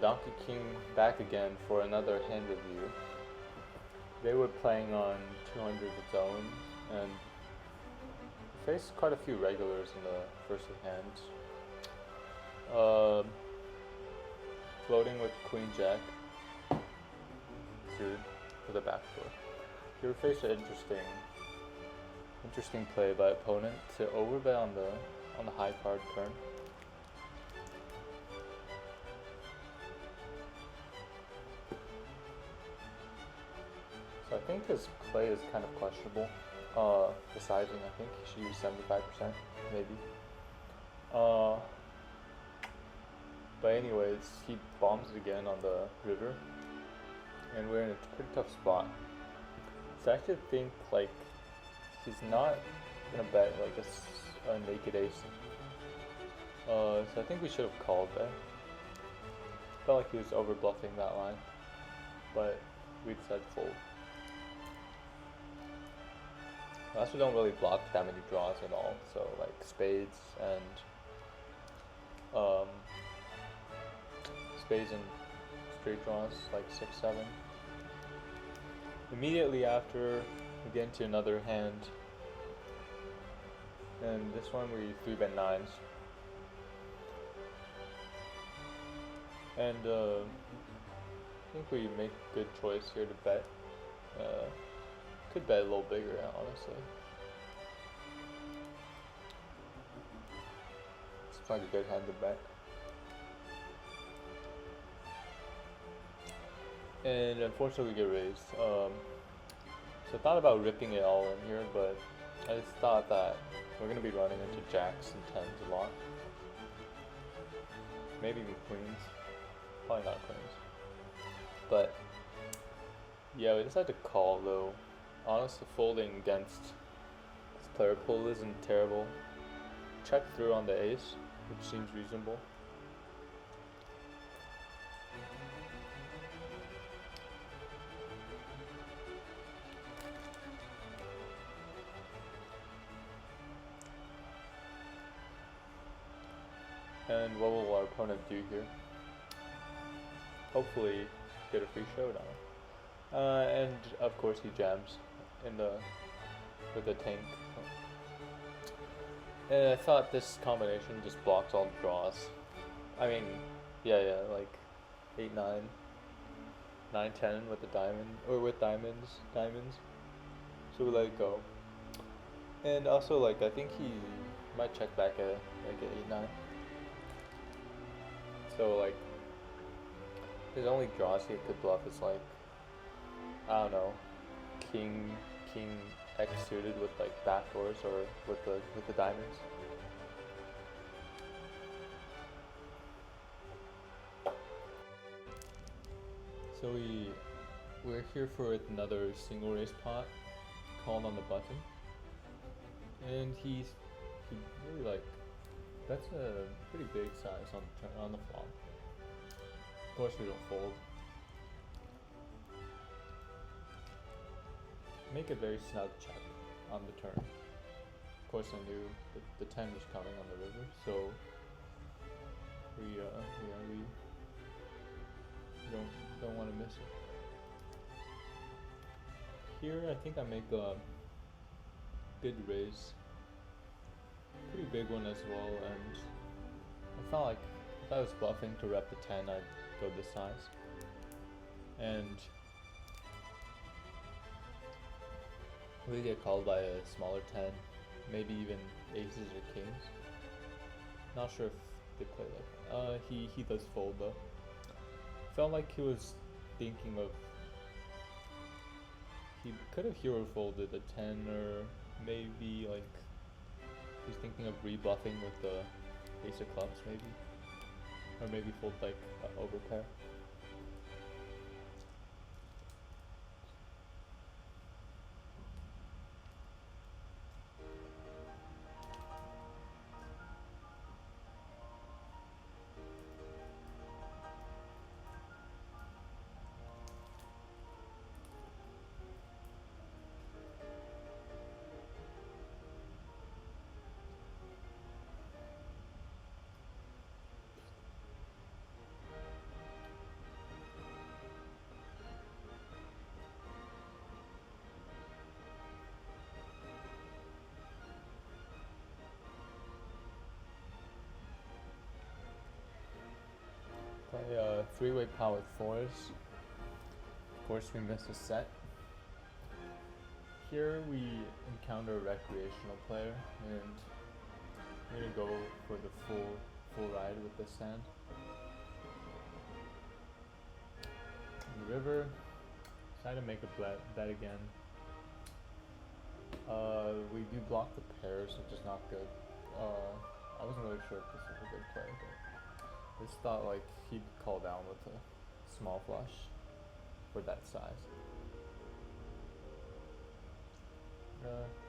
Donkey King back again for another hand review. They were playing on 200 its own and faced quite a few regulars in the first of hands. Floating with Queen Jack suited with a backdoor. He would face an interesting play by opponent to overbet on the high card turn. So I think his play is kind of questionable. The sizing, I think he should use 75%, maybe. But anyways, he bombs it again on the river, and we're in a pretty tough spot. So I actually think like he's not gonna bet like a naked ace. So I think we should have called there. Felt like he was over bluffing that line, but we decided to fold. We also don't really block that many draws at all, so like spades and straight draws like 6-7. Immediately after, we get into another hand, and this one we 3-bet nines, and I think we make a good choice here to bet. Could bet a little bigger, honestly. It's like a good hand to bet. And unfortunately we get raised. So I thought about ripping it all in here, but I just thought that we're going to be running into jacks and tens a lot. Maybe even queens. Probably not queens. But yeah, we decided to call though. Honestly, folding against this player pool isn't terrible. Check through on the ace, which seems reasonable. And what will our opponent do here? Hopefully get a free showdown. And of course he jams with the tank. And I thought this combination just blocks all the draws. I mean, yeah, like 8-9, 9-10 with the diamond, or with diamonds. So we let it go. And also, like, I think he might check back at like an 8-9. So like, his only draws he could bluff is like, I don't know, king X suited with like backdoors or with the diamonds. So we're here for another single raise pot, called on the button, and he really like, that's a pretty big size on the flop. Of course we don't fold. Make a very snug check on the turn. Of course I knew the 10 was coming on the river, so we don't want to miss it. Here I think I make a good raise. Pretty big one as well, and I felt like if I was bluffing to rep the 10, I'd go this size. And we get called by a smaller 10, maybe even aces or kings. Not sure if they play like he does fold though. Felt like he was thinking of, he could have hero folded a 10, or maybe like he's thinking of rebluffing with the ace of clubs maybe, or maybe fold like overpair. Play a three-way pot with fours. Of course, we miss a set. Here we encounter a recreational player, and I'm gonna go for the full ride with this hand. In the river, decide to make a bet again. We do block the pairs, which is not good. I wasn't really sure if this was a good play, but I just thought like he'd call down with a small flush for that size.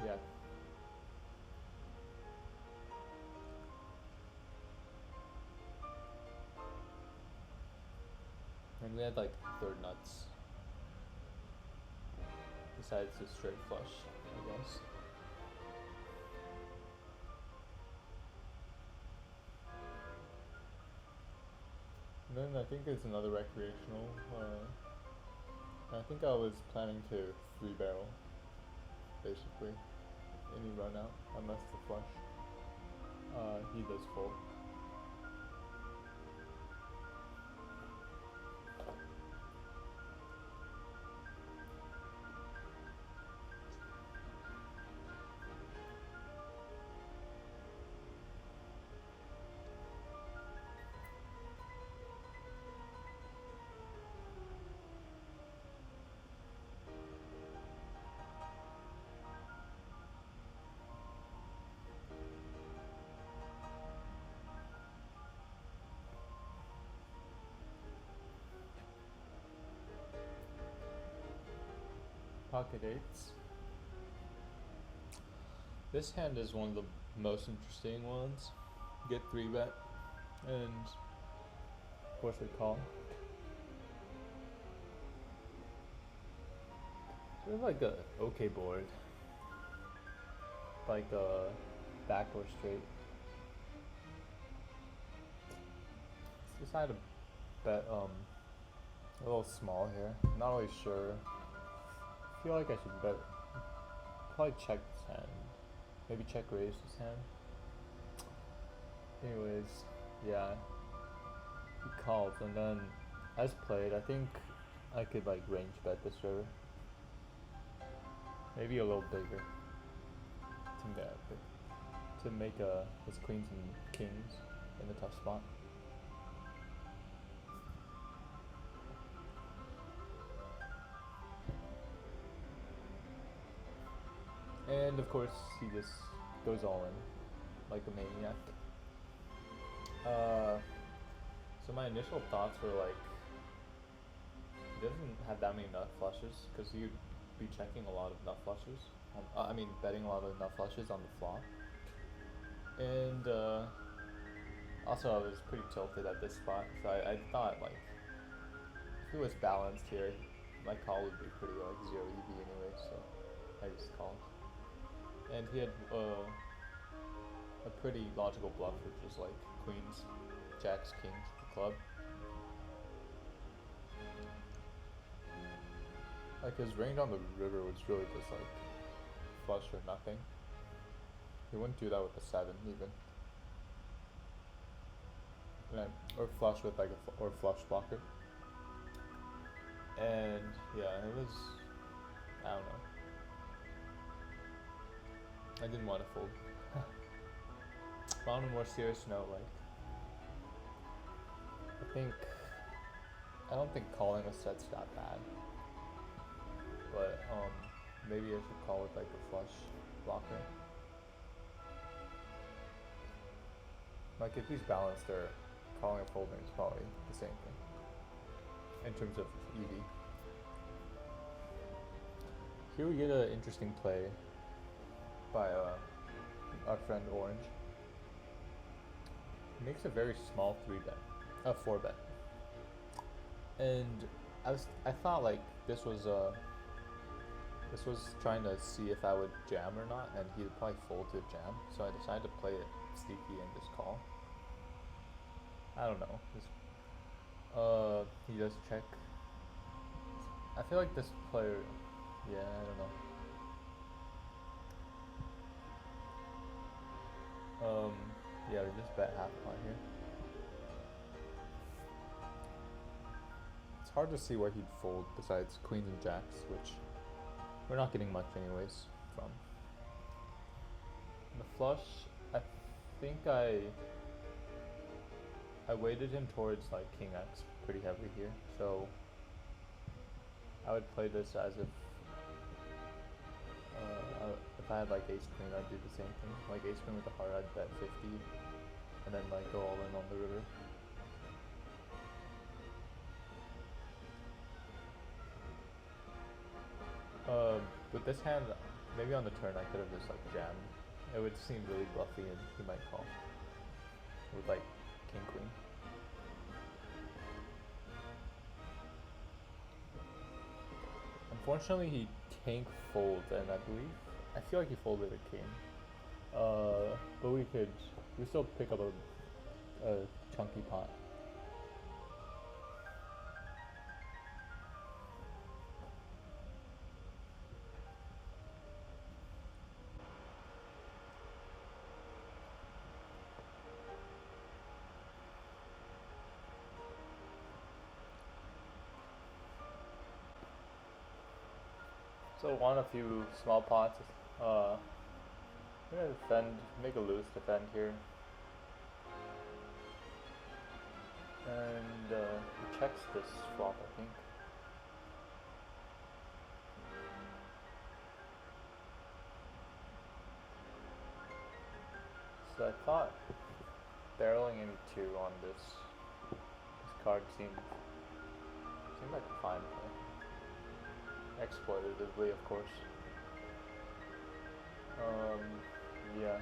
Yeah. And we had like third nuts. Besides the straight flush, I guess. And then I think there's another recreational. I think I was planning to 3-barrel, basically, any run out, unless the flush. He does fold. Pocket eights. This hand is one of the most interesting ones. Get 3-bet, and of course we call. Sort of like a okay board, like a back or straight. Let's decide to bet a little small here. Not really sure. I feel like I should bet. Probably check this hand. Maybe check raise this hand. Anyways, yeah. He calls, and then as played, I think I could like range bet this river. Maybe a little bigger to make his queens and kings in a tough spot. And of course, he just goes all in, like a maniac. So my initial thoughts were like, he doesn't have that many nut flushes, because he'd be checking a lot of nut flushes. Betting a lot of nut flushes on the flop. And also I was pretty tilted at this spot, so I thought like, if it was balanced here, my call would be pretty like 0 EV anyway, so I just called. And he had a pretty logical bluff, which is like queens, jacks, kings, the club. Like his range on the river was really just like flush or nothing. He wouldn't do that with a 7 even. Or flush with like or flush blocker. And yeah, it was, I don't know. I didn't want to fold. But on a more serious note, like, I don't think calling a set's that bad. But maybe I should call with like a flush blocker. Like if he's balanced, or calling and folding is probably the same thing in terms of EV. Here we get an interesting play by our friend Orange. He makes a very small 4-bet, and I thought like this was trying to see if I would jam or not, and he'd probably fold to a jam. So I decided to play it sneaky and just call. I don't know. He does check. I feel like this player, yeah, I don't know. Yeah, we just bet half pot here. hard to see what he'd fold besides queens and jacks, which we're not getting much anyways from. The flush, I think I weighted him towards like king x pretty heavily here, so I would play this as if I had like ace queen, I'd do the same thing. Like ace queen with the heart, I'd bet 50, and then like go all in on the river. With this hand, maybe on the turn I could have just like jammed. It would seem really bluffy and he might call with like king queen. Unfortunately, he tank folds, and I feel like he folded a king. But we still pick up a chunky pot. So won a few small pots. I'm gonna defend, make a loose defend here. And he checks this flop, I think. So I thought barreling into 2 on this card seemed like a fine play. Exploitatively, of course. Yeah.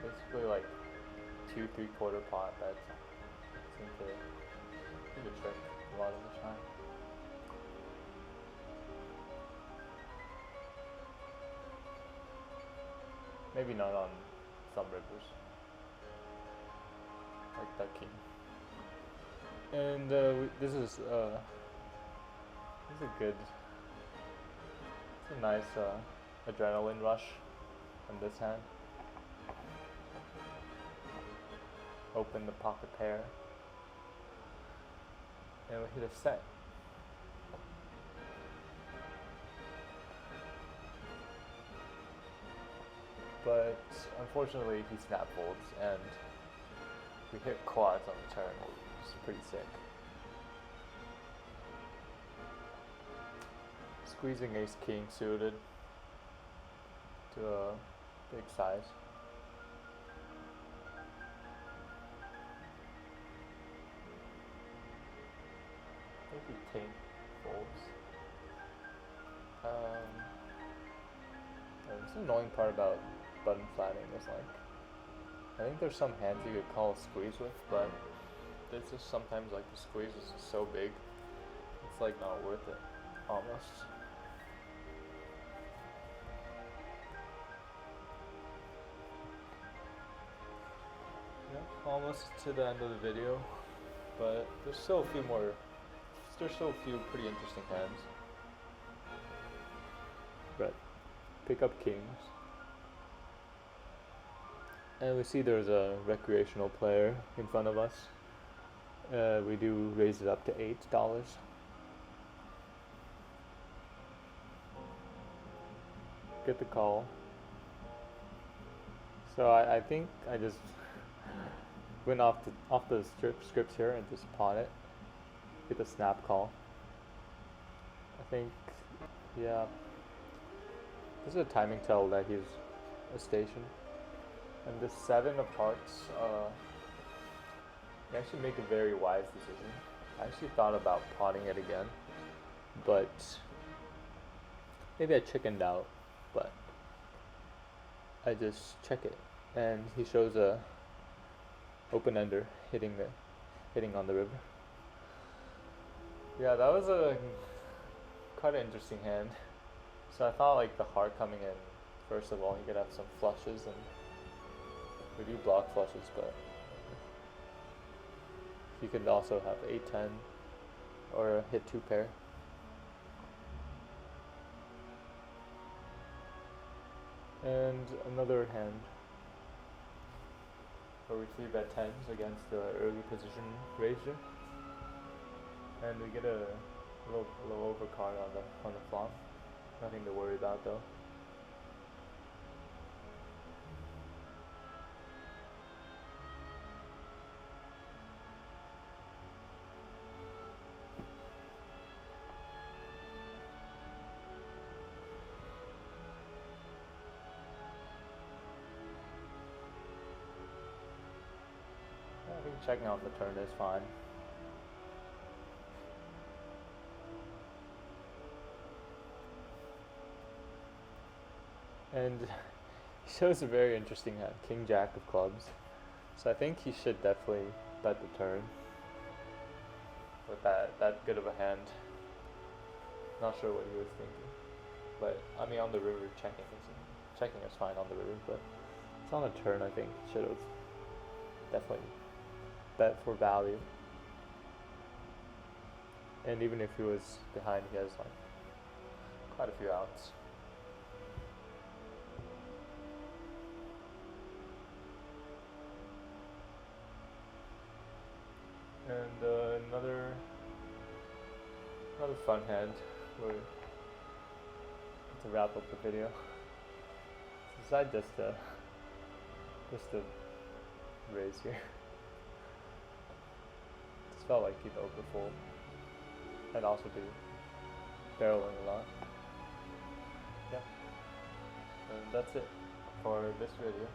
Basically like 2 3/4 pot bets seem to do the trick a lot of the time. Maybe not on some rivers. Like that king. And this is a nice adrenaline rush from this hand. Open the pocket pair, and we hit a set. But unfortunately he snap folds and we hit quads on the turn, which is pretty sick. Squeezing ace king suited to a big size. I think he tank folds. This annoying part about button flattening is like, I think there's some hands you could call a squeeze with, but it's just sometimes like the squeeze is just so big, it's like not worth it, almost. Yeah, almost to the end of the video, but there's still a few pretty interesting hands. But pick up kings. And we see there's a recreational player in front of us. We do raise it up to $8. Get the call. So I think I just went off the script here and just pawn it. Get the snap call. I think, yeah. This is a timing tell that he's a station. And the 7 of hearts, you actually make a very wise decision. I actually thought about potting it again, but maybe I chickened out, but I just check it. And he shows a open ender hitting on the river. Yeah, that was a quite an interesting hand. So I thought like the heart coming in, first of all, you could have some flushes, and we do block flushes, but you could also have 8-10 or hit 2 pair. And another hand where we 3-bet 10s against the early position raiser. And we get a little overcard on the flop. Nothing to worry about though. I think checking on the turn is fine. And he shows a very interesting hand, King Jack of clubs. So I think he should definitely bet the turn with that good of a hand. Not sure what he was thinking, but I mean on the river checking is fine on the river, but it's on a turn. I think should have definitely bet for value. And even if he was behind, he has like quite a few outs. And another fun hand to wrap up the video. Decide just to raise here. Just felt like he'd overfold. I'd also be barreling a lot. Yeah. And that's it for this video.